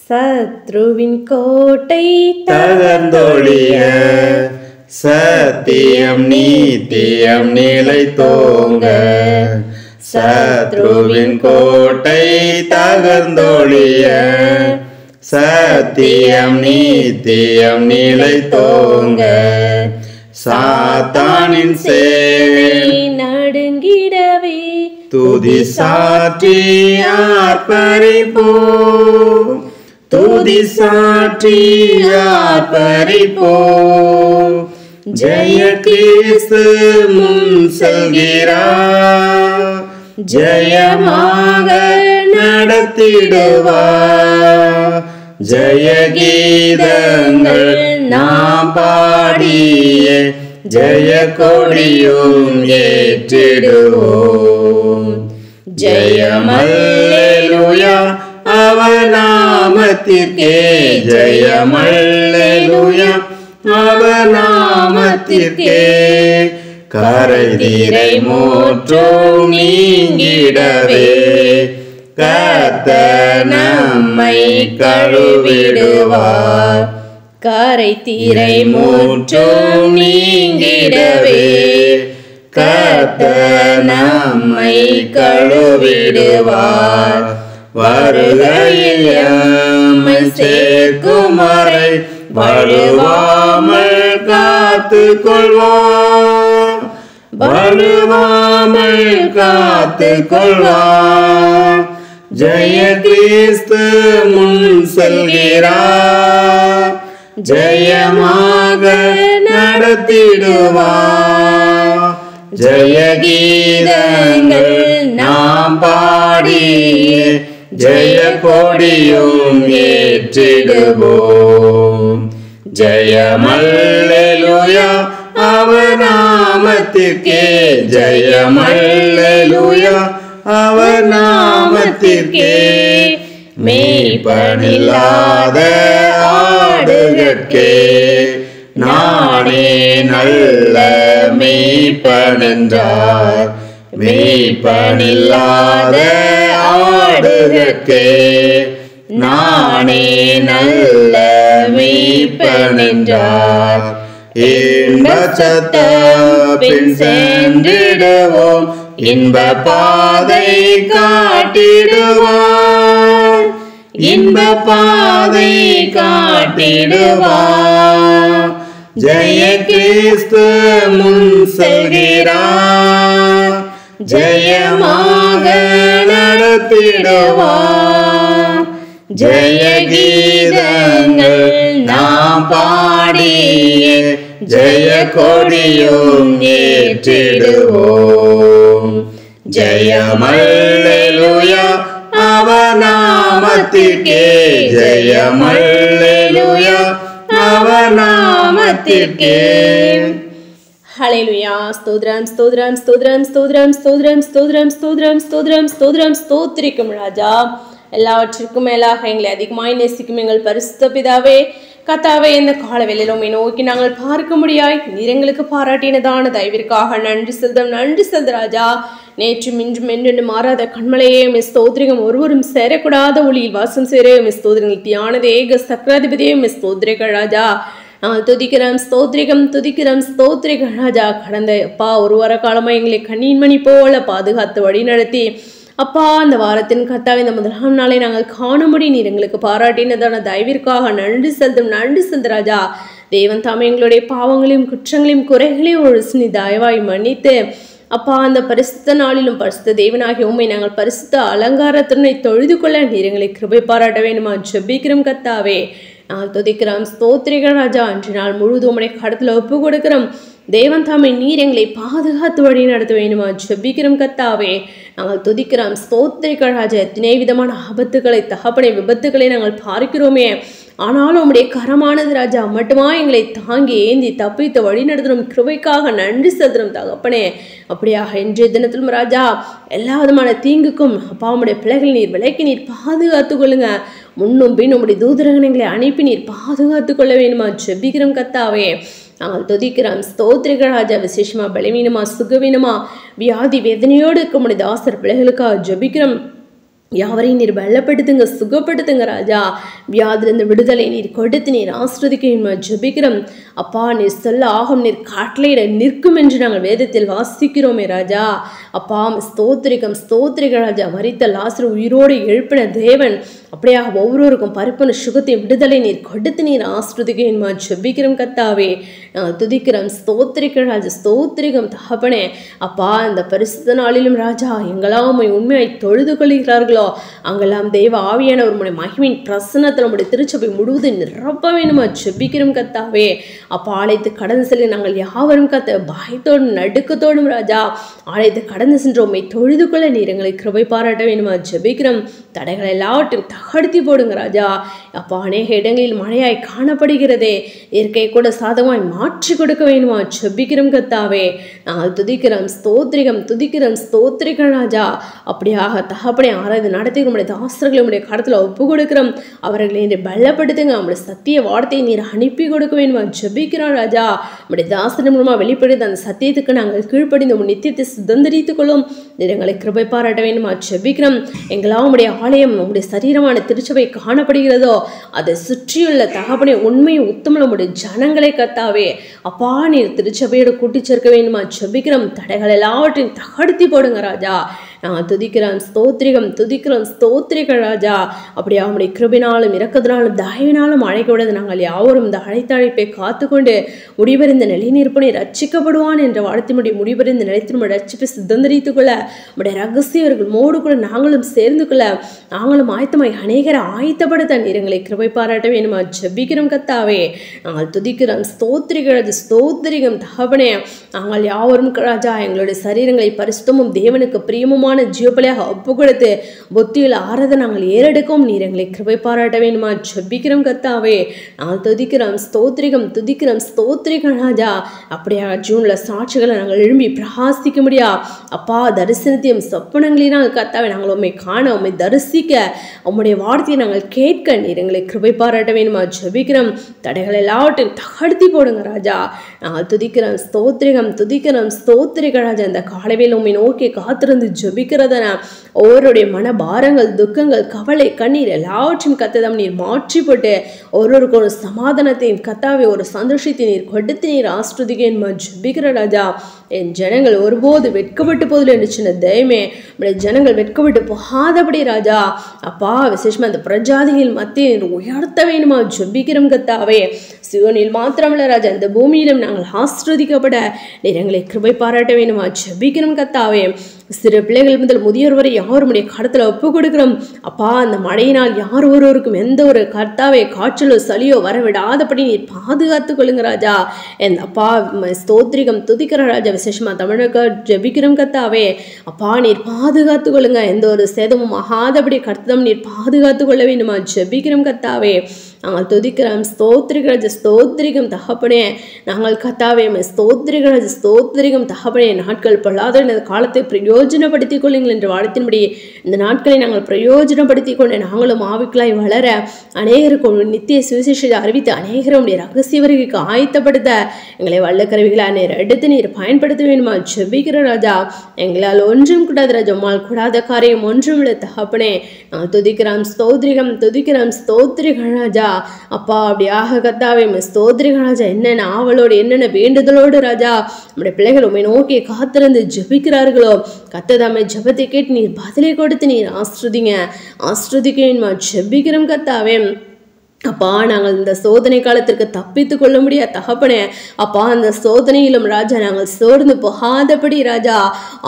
சத்ருவின் கோட்டை தகர்ந்தொழிய சத்தியம் நீத்தியம் நிலைத்தோங்க. சத்ருவின் கோட்டை தகர்ந்தொழிய சத்தியம் நீத்தியம் நிலைத்தோங்க. சாத்தானின் சேனை நடுங்கிடவே துதி சாற்றி ஆர்ப்பரிப்போம். துதி சாற்றி ஆர்ப்பரிப்போம். ஜெய கிறிஸ்து முன் செல்கிறார். ஜெயமாக நடத்திடுவார். ஜெய கீதங்கள் நாம் பாடிய ஜெய கொடியும் ஏற்றிடுவோம். ஜெயம் அல்லேலூயா அவர் நாமத்திற்கே. ஜெயம் அல்லேலூயா அவர் நாமத்திற்கே. கரை திரை மூற்றும் நீங்கிடவே கர்த்தர் நம்மை கழுவிடுவார். கரை திரை மூற்றும் நீங்கிடவே கர்த்தர் நம்மை கழுவிடுவார். வருகையில் எம்மை சேர்க்கும் வரை வழுவாமல் காத்து கொள்வார். வழுவாமல் காத்து கொள்வார். ஜெய கிறிஸ்து முன் செல்கிறார். ஜெயமாக நடத்திடுவார். ஜெய கீதங்கள் நாம் பாடிய ஜெய கொடியும் ஏற்றிடுவோம். ஜெயம் அல்லேலூயா அவர் நாமத்திற்கே. ஜெயம் அல்லேலூயா அவர் நாமத்திற்கே. மேய்ப்பனில்லாத ஆடுகட்கே நானே நல்ல மேய்ப்பனென்றார். மேய்ப்பனில்லாத ஆடுகட்கே நானே நல்ல மேய்ப்பனென்றார். இன்ப சத்த பின் சென்றிடுவோம். இன்ப பாதை காட்டிடுவார். இன்ப பாதை காட்டிடுவார். ஜெய கிறிஸ்து முன் செல்கிறார். ஜெயமாக நடத்திடுவார். ஜெய கீதங்கள் நாம் பாடிய ஜெய கொடியும் ஏற்றிடுவோம். ஜெயம் அல்லேலூயா அவர் நாமத்திற்கே. ஜெயம் அல்லேலூயா அவர் நாமத்திற்கே. ஹல்லேலூயா. ஸ்தோத்திரம் ஸ்தோத்திரம் ஸ்தோத்திரம் ஸ்தோத்திரம் ஸ்தோத்திரம் ஸ்தோத்திரம் ஸ்தோத்திரம் ஸ்தோத்திரம் ஸ்தோத்திரம் ஸ்தோத்திரிக்கும் ராஜா. எல்லாவற்றிற்கும் மேலாக எங்களை அதிகமாய் நேசிக்கும் எங்கள் பரிசுத்த பிதாவே, கர்த்தாவே, இந்த கால வேளையிலும் நோக்கி நாங்கள் பார்க்க முடியாய் நீர் எங்களுக்கு பாராட்டினதான தயவிற்காக நன்றி செலுத்தம். நன்றி செலுத்த ராஜா. நேற்றும் இன்றும் என்று மாறாத கண்மலையே ஸ்தோத்திரிகம். ஒருவரும் சேரக்கூடாத ஒளியில் வாசம் சேர ஸ்தோத்திரங்கள் தியானது ஏக சக்கராதிபதியே ஸ்தோத்திரிகள் ராஜா. நாங்கள் துதிக்கிறோம் ஸ்தோத்திரிகம் துதிக்கிறோம் ஸ்தோத்திரிகள் ராஜா. கடந்த அப்பா ஒரு வார காலமாக எங்களை கண்ணீன் மணி போல பாதுகாத்து வழி நடத்தி அப்பா அந்த வாரத்தின் கர்த்தாவே இந்த முதலாம் நாளை நாங்கள் காணும்படி நீர் எங்களுக்கு பாராட்டினதான தயவிற்காக நன்றி செலுத்தும். நன்றி செலுத்த ராஜா. தேவன் தாமே எங்களுடைய பாவங்களையும் குற்றங்களையும் குறைகளையும் ஒரு சினி தயவாய் மன்னித்து அப்பா அந்த பரிசுத்த நாளிலும் பரிசுத்த தேவனாகிய உம்மை நாங்கள் பரிசுத்த அலங்காரத்தினை தொழுது கொள்ள நீர் எங்களை கிருபை பாராட்ட வேண்டுமா ஜெபிக்கிறோம் கர்த்தாவே. நாங்கள் துதிக்கிறோம் ஸ்தோத்திரிகள் ராஜா. அன்று நாள் முழுவதும் உம்முடைய கடத்தில் ஒப்பு கொடுக்கிறோம். தேவன் தாமே நீர் எங்களை பாதுகாத்து வழி நடத்த வேண்டுமா ஜெபிக்கிறோம் கர்த்தாவே. நாங்கள் துதிக்கிறோம் ஸ்தோத்திரிகள் ராஜா. எத்தனை விதமான ஆபத்துக்களை தகப்பனை விபத்துக்களை நாங்கள் பார்க்கிறோமே, ஆனாலும் உம்முடைய கரமானது ராஜா மட்டுமா எங்களை தாங்கி ஏந்தி தப்பித்து வழி நடத்தும் கிருபைக்காக நன்றி செலுத்துறோம் தகப்பனே. அப்படியாக இன்றைய தினத்திலும் ராஜா எல்லா விதமான தீங்குக்கும் அப்பா உம்முடைய பிள்ளைகள் நீர் விலக்கி நீர் பாதுகாத்து கொள்ளுங்க. முன்னும் பின் உம்முடைய தூதரகங்களை அனுப்பி நீர் பாதுகாத்து கொள்ள வேண்டுமா ஜெபிக்கிறோம் கர்த்தாவே. நாங்கள் துதிக்கிறோம் ஸ்தோத்திரிகள் ராஜா. விசேஷமா பலவீனமா சுகவீனமா வியாதி வேதனையோடு இருக்க முடியாத ஆசர் பிள்ளைகளுக்காக ஜெபிக்கிறோம். யாவரையும் நீர் பலப்படுத்துங்க, சுகப்படுத்துங்க ராஜா. வியாதிலிருந்து விடுதலை நீர் கொடுத்து நீர் ஆஸ்ரதிக்க ஜெபிக்கிறோம் அப்பா. நீர் சொல்ல ஆகும், நீர் காட்டளையிட நிற்கும் என்று நாங்கள் வேதத்தில் வாசிக்கிறோமே ராஜா. அப்பா ஸ்தோத்திரிகம் ஸ்தோத்திரிகள் ராஜா. மரித்த லாசரு உயிரோடு எழுப்பின தேவன் அப்படியாக ஒவ்வொருவருக்கும் பரிபூர்ண சுகத்தையும் விடுதலை நீர் கொடுத்து நீர் ஆஸ்ரதிக்க ஜெபிக்கிறோம் கத்தாவே. நாங்கள் துதிக்கிறோம் ஸ்தோத்திரிகள் ராஜா. ஸ்தோத்திரிகம் தகப்பனே. அப்பா இந்த பரிசுத்த நாளிலும் ராஜா எங்கெல்லாம் உண்மையாய் தொழுது கொள்கிறார்களோ அங்கெல்லாம் தெய்வ ஆவியானவர் உம்முடைய மகிமையின் பிரசன்னத்தில் உம்முடைய திருச்சபை முழுவதும் நிரப்ப வேணுமா ஜெபிக்கிறோம் கத்தாவே. அப்பா ஆலயத்து கடந்து செல்ல நாங்கள் யாவரும் கத்த பயத்தோடும் நடுக்கத்தோடும் ராஜா ஆலயத்தை கடந்து சென்றோமை தொழுது கொள்ள நீர் எங்களை கிருபை பாராட்ட வேணுமா ஜெபிக்கிறோம். தடைகளை எல்லாவற்றையும் தகர்த்தி போடுங்க ராஜா. அப்பா அநேக இடங்களில் மழையாய் காணப்படுகிறதே, இயற்கை கூட சாதகமாய் மாற்றி கொடுக்க வேணுமா ஜெபிக்கிறோம் கத்தாவே. நாங்கள் துதிக்கிறோம் ஸ்தோத்திரிகம் துதிக்கிறோம் ஸ்தோத்திரிகள் ராஜா. அப்படியாக தகப்பனை ஆராய்ந்து நடத்தி உங்களுடைய தாசர்களை உங்களுடைய கடத்தில் ஒப்பு கொடுக்கிறோம். அவர்களை நீர் பலப்படுத்துங்க. நம்முடைய சத்திய வார்த்தையை நீர் அனுப்பி கொடுக்க வேணுமா ஜெபிக்கிறோம் ராஜா. நம்முடைய தாசன் மூலமாக வெளிப்படுத்த அந்த சத்தியத்துக்கு நாங்கள் கீழ்ப்படிந்து உங்கள் நித்தியத்தை சுதந்திரித்துக் கொள்ளும் நீர் எங்களை கிருபை பாராட்ட வேணுமா ஜெபிக்கிறோம். எங்களாம் உடைய ஆலயம் உங்களுடைய சரீரமான திருச்சபை காணப்படுகிறதோ அதை சுற்றியுள்ள தகப்பனை உண்மையும் உத்தமலும் உடைய ஜனங்களை கத்தாவே அப்பா நீர் திருச்சபையோடு கூட்டி சேர்க்க வேணுமா ஜெபிக்கிறோம். தடைகள் எல்லாவற்றையும் தகர்த்தி போடுங்க ராஜா. நாங்கள் துதிக்கிறோம் ஸ்தோத்திரிகம் துதிக்கிறோம் ஸ்தோத்திரிகள் ராஜா. அப்படியே அவனுடைய கிருபினாலும் இரக்கத்தினாலும் தயவினாலும் அழைக்கப்படுது நாங்கள் யாவரும் இந்த அழைப்பை காத்துக்கொண்டு முடிவறிந்த நிலைநிற்பனை ரட்சிக்கப்படுவான் என்ற வார்த்தையுடைய முடிவறிந்த நிலைத்தினுடைய ரட்சிப்பை சுதந்திரித்துக் கொள்ள உடைய ரகசியவர்கள் மோடு கூட நாங்களும் சேர்ந்து கொள்ள நாங்களும் ஆயத்தமாய் அநேகரை ஆயத்தப்படுத்த நீர் எங்களை கிருபை பாராட்ட வேணுமா ஜெபிக்கிறோம் கத்தாவே. நாங்கள் துதிக்கிறோம் ஸ்தோத்திரிகள் ஸ்தோத்திரிகம் தகப்பனே. நாங்கள் யாவரும் ராஜா எங்களுடைய சரீரங்களை பரிசுத்தமும் தேவனுக்கு பிரியமுமான ஜீவபலியாக ஒப்பு கொடுத்து புத்தியில் ஆறதை நாங்கள் ஏறெடுக்கும் நீர் எங்களை கிருபை பாராட்ட வேணுமா ஜெபிக்கிறோம் கத்தாவே. நாங்கள் துதிக்கிறோம் ஸ்தோத்திரிகம் துதிக்கிறோம் ஸ்தோத்திரிகள் ராஜா. அப்படியா ஜூன்ல சாட்சிகளை நாங்கள் எழும்பி பிரகாசிக்க முடியா அப்பா. தரிசனத்தையும் சொப்பனங்களினால் கத்தாவே நாங்கள் உண்மை காண உண்மை தரிசிக்க உம்முடைய வார்த்தையை நாங்கள் கேட்க நீர் எங்களை கிருபை பாராட்ட வேணுமா ஜெபிக்கிறோம். தடைகள் எல்லாவற்றையும் தகர்த்தி போடுங்க ராஜா. நாங்கள் துதிக்கிறோம் ஸ்தோத்திரிகம் துதிக்கிறோம் ஸ்தோத்திரிகள் ராஜா. இந்த காலவேளை உண்மை நோக்கி காத்திருந்து ஜெபிக்கிறதன ஒவ்வொருடைய மனபாரங்கள் துக்கங்கள் கவலை கண்ணீர் எல்லாவற்றையும் கத்ததம் நீர் மாற்றி போட்டு ஒவ்வொருக்கு ஒரு சமாதானத்தையும் கத்தாவே ஒரு சந்தோஷத்தை நீர் கொடுத்து நீர் ஆஸ்ருதிகேன் ஜெபிக்கிற ராஜா. என் ஜனங்கள் ஒருபோது வெட்கப்பட்டு போதில் என்று சின்ன தெய்வமே ஜனங்கள் வெட்கப்பட்டு போகாதபடி ராஜா அப்பா விசேஷமா அந்த பிரஜாதிகள் மத்தியில் உயர்த்த வேணுமா ஜெபிக்கிறோம் கத்தாவே. சியோனில் மாத்திரமல்ல ராஜா இந்த பூமியிலும் நாங்கள் ஆஸ்ரதிக்கப்பட நீர் எங்களை கிருபை பாராட்ட வேணுமா ஜெபிக்கிறோம் கத்தாவே. சிறு பிள்ளைகள் முதல் முதியோர் வரை யாருடைய கடத்தில் ஒப்பு கொடுக்கிறோம் அப்பா. அந்த மழையினால் யார் ஒருவருக்கும் எந்த ஒரு கர்த்தாவே காய்ச்சலோ சளியோ வரவிடாதபடி நீர் பாதுகாத்துக் கொள்ளுங்க ராஜா. என் அப்பா ஸ்தோத்திரிகம் துதிக்கிற ராஜா. விசேஷமா தமிழக ஜெபிக்கிறோம் கத்தாவே அப்பா நீர் பாதுகாத்துக் கொள்ளுங்க. எந்த ஒரு சேதமும் ஆகாதபடி கர்த்தம் நீர் பாதுகாத்துக் கொள்ள வேண்டுமா ஜெபிக்கிறோம் கத்தாவே. நாங்கள் துதிக்கிறோம் ஸ்தோத்திரிகள் ஸ்தோத்திரிகம் தகப்பனே. நாங்கள் கத்தாவே ஸ்தோத்திரிகள் ஸ்தோத்திரிகம் தகப்பனே. நாட்கள் பொல்லாத இந்த காலத்தை பிரயோஜனப்படுத்திக் கொள்ளுங்கள் என்ற வார்த்தையின்படி இந்த நாட்களை நாங்கள் பிரயோஜனப்படுத்திக் கொண்டு நாங்களும் ஆவிக்களாய் வளர அநேகருக்கு நித்திய சுவிசேஷத்தை அறிவித்து அநேகருடைய ரகசிய வருகைக்கு ஆயத்தப்படுத்த எங்களை வல்லக்கருவிகளை நேர் எடுத்து நீர் பயன்படுத்த வேண்டுமா ஜெபிக்கிற ராஜா. எங்களால் ஒன்றும் கூடாது ராஜா. உம்மால் கூடாத காரியம் ஒன்றும் இல்லை தகப்பனே. நாங்கள் துதிக்கிறோம் ஸ்தோத்திரிகம் துதிக்கிறோம் ஸ்தோத்திரிகள் ராஜா. அப்பா அப்படியாக கத்தாவே ஸ்தோத்திரிகள் ராஜா. என்னென்ன ஆவலோடு என்னென்ன வேண்டுதலோடு ராஜா நம்முடைய பிள்ளைகள் உண்மை நோக்கி காத்திருந்து ஜெபிக்கிறார்களோ கத்ததாமை ஜெபத்தை கேட்டு நீர் பதிலை கொடுத்து நீர் ஆஸ்ருதிக்க ஜெபிக்கிறோம் கத்தாவே. அப்பா நாங்கள் இந்த சோதனை காலத்திற்கு தப்பித்து கொள்ள முடியாது தகப்பனே. அப்பா அந்த சோதனையிலும் ராஜா நாங்கள் சோர்ந்து போகாதபடி ராஜா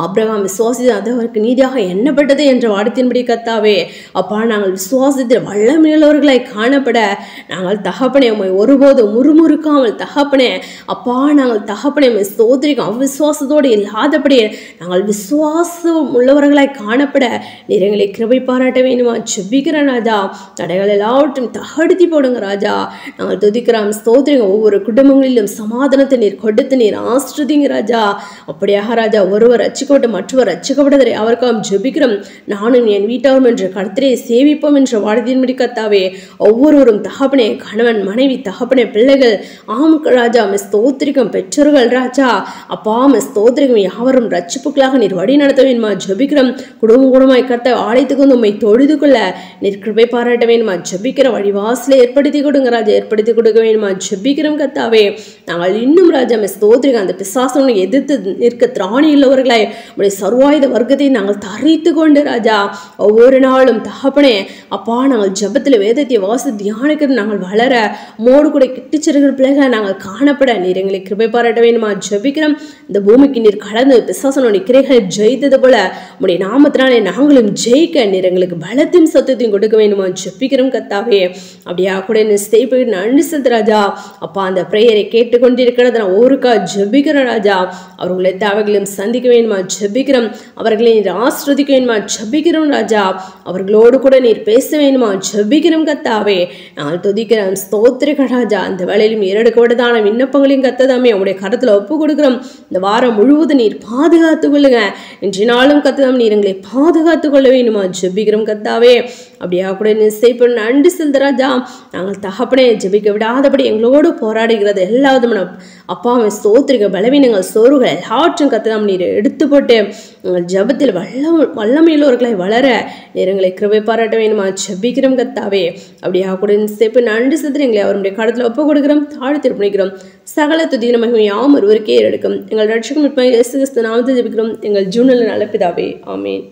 ஆபிரகாம் விசுவாசி அது அவருக்கு நீதியாக எண்ணப்பட்டது என்ற வார்த்தையின்படி கத்தாவே அப்பா நாங்கள் விசுவாசத்தில் வல்லமையுள்ளவர்களாய் காணப்பட நாங்கள் தகப்பனே உம்மை ஒருபோதும் முறுமுறுக்காமல் தகப்பனே அப்பா நாங்கள் தகப்பனே உம்மை ஸ்தோத்திரிக்கும் அவ்விசுவாசத்தோடு இல்லாதபடி நாங்கள் விசுவாசம் உள்ளவர்களாய் காணப்பட நீர் எங்களை கிருபை பாராட்ட வேண்டுமா ஜெபிக்கிற ராஜா. தடைகள் எல்லாவற்றையும் தகர்த்தி உயர்த்தி போடுங்க ராஜா. நாங்கள் துதிக்கிறோம், ஸ்தோத்திரிங்க. ஒவ்வொரு குடும்பங்களிலும் சமாதானத்தை நீர் கொடுத்து நீர் ஆஸ்ரதிங்க ராஜா. அப்படியாக ராஜா, ஒருவர் ரட்சிக்கப்பட்டு மற்றவர் ரட்சிக்கப்பட்டதை அவருக்காக ஜெபிக்கிறோம். நானும் என் வீட்டாரும் என்று கர்த்தரை சேவிப்போம் என்ற வார்த்தையின்படி கர்த்தாவே, ஒவ்வொருவரும் தகப்பனே, கணவன் மனைவி தகப்பனே பிள்ளைகள் ஆம் ராஜா ஸ்தோத்திரிக்கும், பெற்றோர்கள் ராஜா அப்பா ஸ்தோத்திரிக்கும், யாவரும் ரட்சிப்புகளாக நீர் வழி நடத்த வேணுமா ஜெபிக்கிறோம். குடும்பமாய் கர்த்தாவே ஆலயத்துக்கு வந்து உண்மை தொழுது கொள்ள நீர் கிருபை பாராட்ட வேணுமா ஜெபிக்கிற வழிவாசலை ஏற்படுத்தி கொடுங்க ராஜா, ஏற்படுத்தி கொடுக்க வேணுமா ஜெபிக்கிறோம் கர்த்தாவே. நாங்கள் இன்னும் ராஜா ஸ்தோத்திரிக்கும், அந்த பிசாசனை எதிர்த்து நிற்க திராணி உள்ளவர்களாய் உடைய சர்வாயுத வர்க்கத்தை நாங்கள் தரித்து கொண்டு ராஜா ஒவ்வொரு நாளும் தகப்பனே அப்பா நாங்கள் ஜெபத்தில் வேதத்தை வாசி தியானிக்கிறது நாங்கள் வளர மோடு கூட கிட்டிச்சிருக்கிற பிள்ளைகளை நாங்கள் காணப்பட நீர் எங்களை கிருபை பாராட்ட வேணுமா ஜெபிக்கிறோம். இந்த பூமிக்கு நீர் கடந்து பிசாசனுடைய கிரைகளை ஜெயித்தது போல உடைய நாமத்தினாலே நாங்களும் ஜெயிக்க நீர் எங்களுக்கு பலத்தையும் சத்தத்தையும் கொடுக்க வேணுமா ஜெபிக்கிறோம் கர்த்தாவே. அப்படியா கூட நன்றி செலுத்து ராஜா. அப்பா அந்த பிரேயரை கேட்டுக்கொண்டிருக்கிறது நான் ஒருக்கா ஜெபிக்கிறேன் ராஜா. அவர்களை தேவைகளையும் சந்திக்க வேணுமா ஜெபிக்கிறோம். அவர்களை நீர் ஆஸ்ரதிக்க வேணுமா ஜெபிக்கிறோம் ராஜா. அவர்களோடு கூட நீர் பேச வேணுமா ஜெபிக்கிறோம் கர்த்தாவே. நாங்கள் துதிக்கிறோம், ஸ்தோத்திரிக்க ராஜா. அந்த வேளையிலும் ஏறெடுக்கப்பட்டதான விண்ணப்பங்களையும் கர்த்தாவே உங்களுடைய கருத்துல ஒப்பு கொடுக்கிறோம். இந்த வாரம் முழுவதும் நீர் பாதுகாத்து கொள்ளுங்க. இன்றைய நாளும் கர்த்தாவே நீர் எங்களை பாதுகாத்து கொள்ள வேணுமா ஜெபிக்கிறோம் கர்த்தாவே. அப்படியா கூட செய்ய நன்றி செலுத்து ராஜா. நாங்கள் தகப்பனே ஜெபிக்க விடாதபடி எங்களோடு போராடுகிறது எல்லா விதமான அப்பாவை ஸ்தோத்திரிக்க பலவீனங்கள் சோறுகள் எல்லாவற்றும் கர்த்தாவே நீர் எடுத்து போட்டு எங்கள் ஜெபத்தில் வல்லமையுள்ளவர்களை வளர நீர் எங்களை கிருபை பாராட்ட வேணுமா ஜெபிக்கிறோம் கர்த்தாவே. அப்படியா கூட செய்ய நன்றி செலுத்து எங்களை அவருடைய கடத்தில் ஒப்பு கொடுக்கிறோம், தாழ்த்தி பண்ணிக்கிறோம். சகல துதியின் மகிமை யாவும் ஒருவருக்கே எடுக்கும். எங்கள் ரட்சகம் இயேசு கிறிஸ்து நாமத்தில் ஜெபிக்கிறோம் எங்கள் ஜீவனில் நல்ல பிதாவே, ஆமென்.